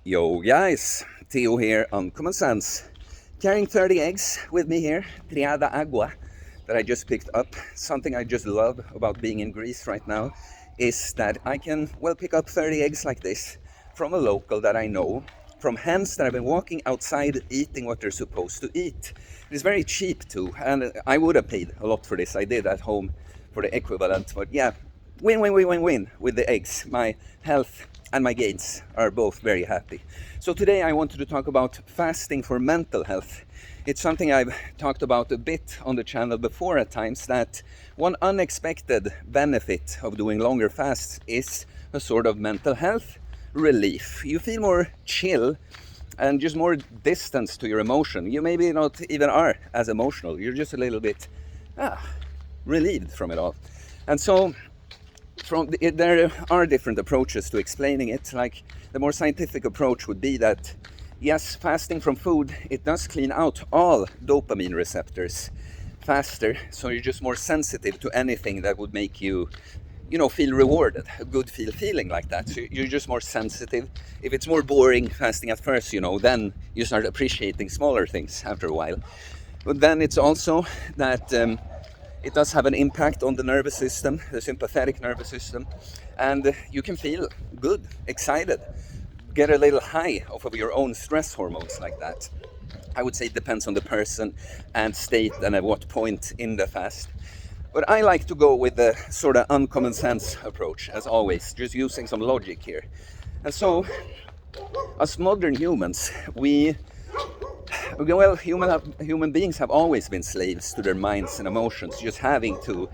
Yo guys, Theo here on Common Sense. Carrying 30 eggs with me here, Triada Agua, that I just picked up. Something I just love about being in Greece right now is that I can, pick up 30 eggs like this from a local that I know, from hens that have been walking outside eating what they're supposed to eat. It's very cheap too, and I would have paid a lot for this. I did at home for the equivalent, but yeah, win with the eggs. My health and my gains are both very happy. So today I wanted to talk about fasting for mental health. It's something I've talked about a bit on the channel before at times, that one unexpected benefit of doing longer fasts is a sort of mental health relief. You feel more chill and just more distance to your emotion. You maybe not even are as emotional. You're just a little bit relieved from it all. And so there are different approaches to explaining it. Like, the more scientific approach would be that yes, fasting from food, it does clean out all dopamine receptors faster, so you're just more sensitive to anything that would make you feel rewarded, a good feeling like that. So you're just more sensitive. If it's more boring fasting at first, then you start appreciating smaller things after a while. But then it's also that it does have an impact on the nervous system, the sympathetic nervous system, and you can feel good, excited, get a little high off of your own stress hormones like that. I would say it depends on the person and state and at what point in the fast. But I like to go with the sort of uncommon sense approach, as always, just using some logic here. And so, as modern humans, human beings have always been slaves to their minds and emotions, just having to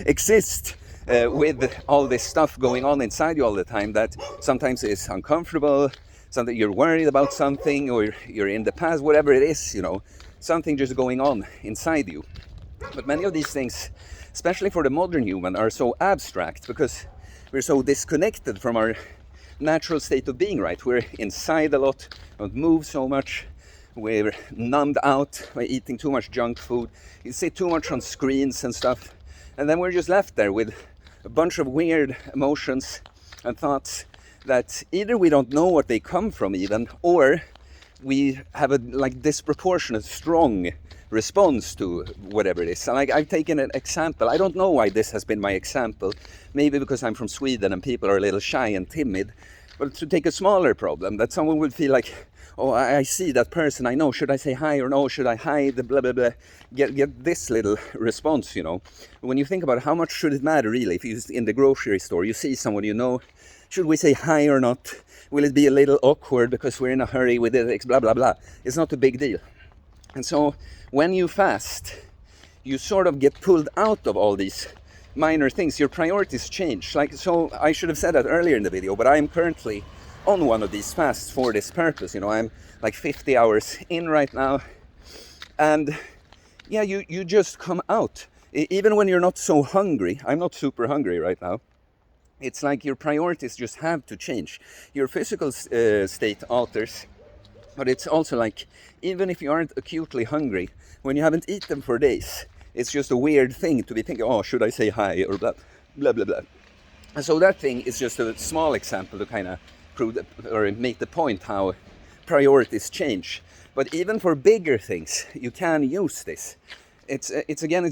exist with all this stuff going on inside you all the time that sometimes is uncomfortable, something you're worried about something, or you're in the past, whatever it is, something just going on inside you. But many of these things, especially for the modern human, are so abstract because we're so disconnected from our natural state of being, right? We're inside a lot, don't move so much, we're numbed out by eating too much junk food, you sit too much on screens and stuff, and then we're just left there with a bunch of weird emotions and thoughts that either we don't know what they come from even, or we have a disproportionate strong response to whatever it is. And I've taken an example. I don't know why this has been my example. Maybe because I'm from Sweden and people are a little shy and timid. But to take a smaller problem, that someone would feel like, oh, I see that person, I know, should I say hi or no, should I hide, blah, blah, blah. Get this little response, When you think about how much should it matter really, if you're in the grocery store, you see someone should we say hi or not? Will it be a little awkward because we're in a hurry with it, blah, blah, blah. It's not a big deal. And so when you fast, you sort of get pulled out of all these minor things. Your priorities change. So I should have said that earlier in the video, but I am currently on one of these fasts for this purpose. I'm like 50 hours in right now. And yeah, you just come out. Even when you're not so hungry, I'm not super hungry right now. It's like your priorities just have to change. Your physical state alters. But it's also like, even if you aren't acutely hungry, when you haven't eaten for days, it's just a weird thing to be thinking, oh, should I say hi, or blah, blah, blah, blah. And so that thing is just a small example to kind of prove or make the point how priorities change. But even for bigger things, you can use this. It's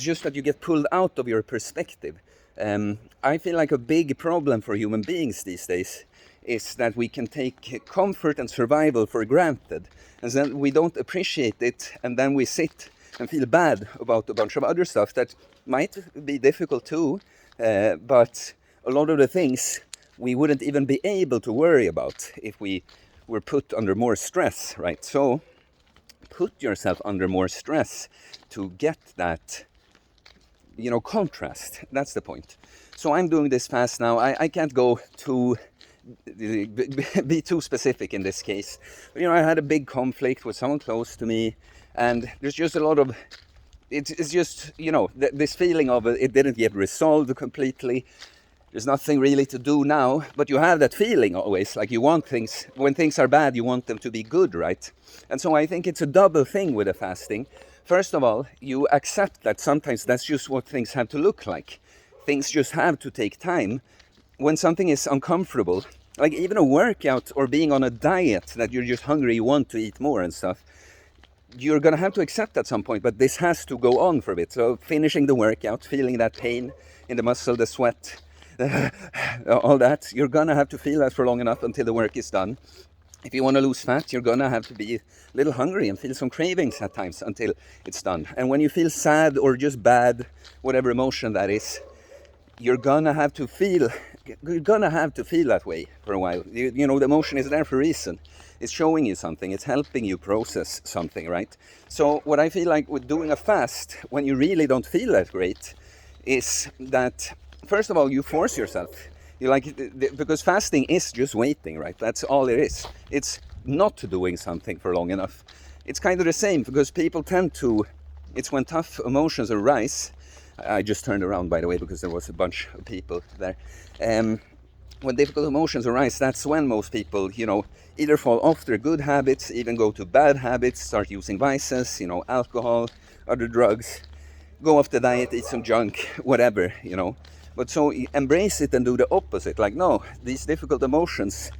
just that you get pulled out of your perspective. I feel like a big problem for human beings these days is that we can take comfort and survival for granted, and then we don't appreciate it, and then we sit and feel bad about a bunch of other stuff that might be difficult too, but a lot of the things we wouldn't even be able to worry about if we were put under more stress, right? So put yourself under more stress to get that contrast. That's the point. So I'm doing this fast now. I can't go be too specific in this case. But, I had a big conflict with someone close to me, and there's just a lot of, it's just, this feeling of it didn't get resolved completely. There's nothing really to do now, but you have that feeling always, like you want things, when things are bad, you want them to be good, right? And so I think it's a double thing with the fasting. First of all, you accept that sometimes that's just what things have to look like. Things just have to take time. When something is uncomfortable, like even a workout or being on a diet that you're just hungry, you want to eat more and stuff, you're gonna have to accept at some point, but this has to go on for a bit. So finishing the workout, feeling that pain in the muscle, the sweat, all that, you're gonna have to feel that for long enough until the work is done. If you want to lose fat, you're gonna have to be a little hungry and feel some cravings at times until it's done. And when you feel sad or just bad, whatever emotion that is, you're gonna have to feel that way for a while. You know, the emotion is there for a reason. It's showing you something, it's helping you process something, right? So what I feel like with doing a fast, when you really don't feel that great, is that first of all you force yourself. You like, because fasting is just waiting, right? That's all it is. It's not doing something for long enough. It's kind of the same, because people tend to, it's when tough emotions arise. I just turned around, by the way, because there was a bunch of people there. When difficult emotions arise, that's when most people, you know, either fall off their good habits, even go to bad habits, start using vices, you know, alcohol, other drugs, go off the diet, eat some junk, whatever, you know. But so embrace it and do the opposite. Like, no, these difficult emotions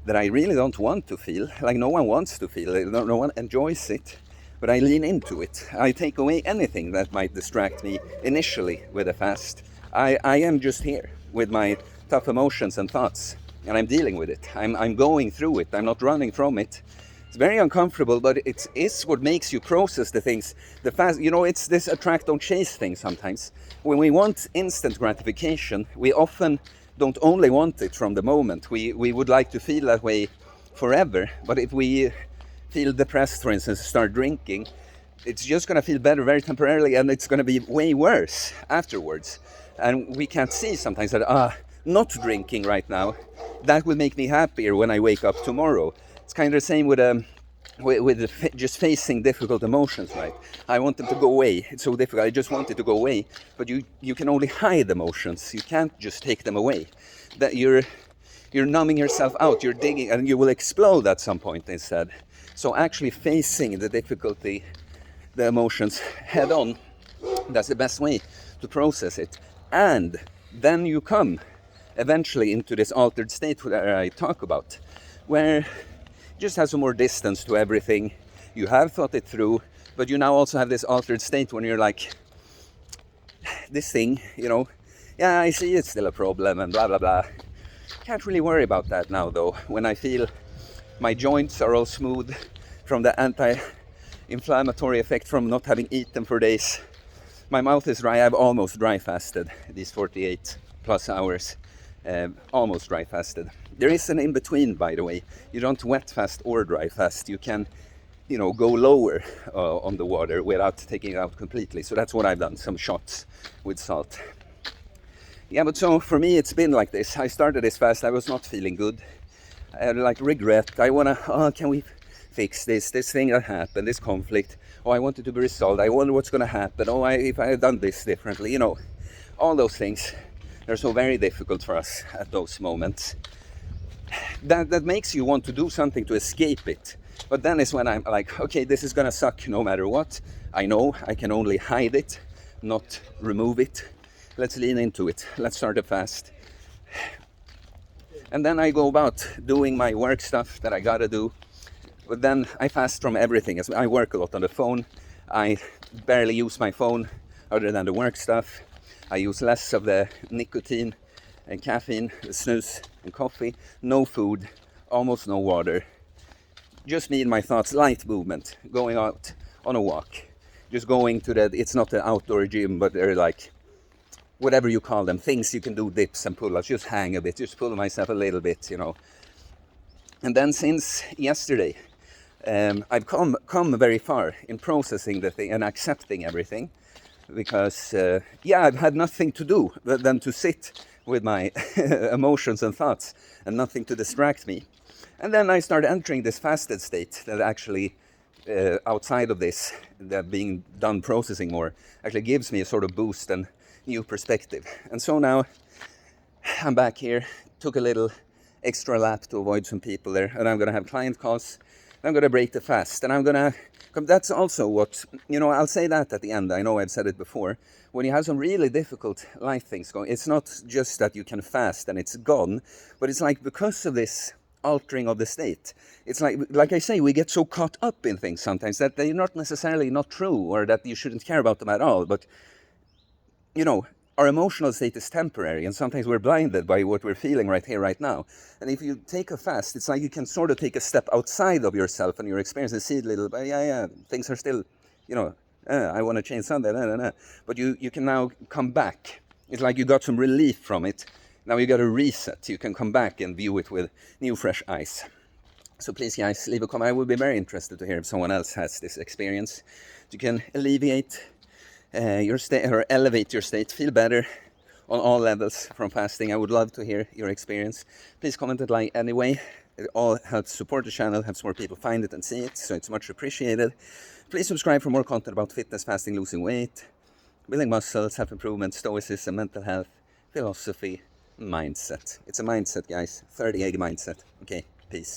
that I really don't want to feel, like no one wants to feel it, no one enjoys it, but I lean into it. I take away anything that might distract me initially with a fast. I am just here with my tough emotions and thoughts, and I'm dealing with it. I'm going through it. I'm not running from it. It's very uncomfortable, but it's what makes you process the things. The fast, you know, it's this attract, don't chase thing sometimes. When we want instant gratification, we often don't only want it from the moment. We would like to feel that way forever, but if we feel depressed, for instance, start drinking, it's just going to feel better very temporarily, and it's going to be way worse afterwards. And we can't see sometimes that, not drinking right now, that will make me happier when I wake up tomorrow. It's kind of the same with just facing difficult emotions, right? I want them to go away. It's so difficult. I just want it to go away. But you can only hide emotions. You can't just take them away. That you're numbing yourself out. You're digging, and you will explode at some point instead. So actually facing the difficulty, the emotions head on, that's the best way to process it. And then you come eventually into this altered state that I talk about, where just have some more distance to everything. You have thought it through, but you now also have this altered state when you're like, this thing, you know, yeah, I see it's still a problem and blah, blah, blah. Can't really worry about that now, though. When I feel my joints are all smooth from the anti-inflammatory effect from not having eaten for days. My mouth is dry. I've almost dry fasted these 48 plus hours. Almost dry fasted. There is an in-between, by the way. You don't wet fast or dry fast. You can, you know, go lower on the water without taking it out completely. So that's what I've done, some shots with salt. Yeah, but so for me it's been like this. I started this fast, I was not feeling good. I had like regret. I wanna, can we fix this thing that happened, this conflict? Oh, I want it to be resolved. I wonder what's gonna happen. Oh, if I had done this differently, you know, all those things. They're so very difficult for us at those moments. That makes you want to do something to escape it. But then is when I'm like, okay, this is gonna suck no matter what. I know I can only hide it, not remove it. Let's lean into it. Let's start a fast. And then I go about doing my work stuff that I gotta do. But then I fast from everything. I work a lot on the phone. I barely use my phone other than the work stuff. I use less of the nicotine and caffeine, the snus and coffee. No food, almost no water. Just me and my thoughts, light movement, going out on a walk. Just going to it's not an outdoor gym, but they're like, whatever you call them, things you can do, dips and pull-ups, just hang a bit, just pull myself a little bit, you know. And then since yesterday, I've come very far in processing the thing and accepting everything, because I've had nothing to do than to sit with my emotions and thoughts and nothing to distract me. And then I started entering this fasted state that actually, outside of this, that being done processing more, actually gives me a sort of boost and new perspective. And so now I'm back here, took a little extra lap to avoid some people there, and I'm gonna have client calls. I'm going to break the fast, and I'm going to... That's also what, I'll say that at the end. I know I've said it before. When you have some really difficult life things going, it's not just that you can fast and it's gone, but it's like because of this altering of the state, it's like I say, we get so caught up in things sometimes that they're not necessarily not true, or that you shouldn't care about them at all. But, our emotional state is temporary, and sometimes we're blinded by what we're feeling right here, right now. And if you take a fast, it's like you can sort of take a step outside of yourself and your experience and see a little, but things are still, I want to change something, but you can now come back. It's like you got some relief from it. Now you got a reset. You can come back and view it with new, fresh eyes. So please, guys, leave a comment. I would be very interested to hear if someone else has this experience. You can alleviate your state, or elevate your state, feel better on all levels from fasting. I would love to hear your experience. Please comment and like anyway. It all helps support the channel, helps more people find it and see it, so it's much appreciated. Please subscribe for more content about fitness, fasting, losing weight, building muscles, self-improvement, stoicism, mental health, philosophy, mindset. It's a mindset, guys. 30 egg mindset. Okay, peace.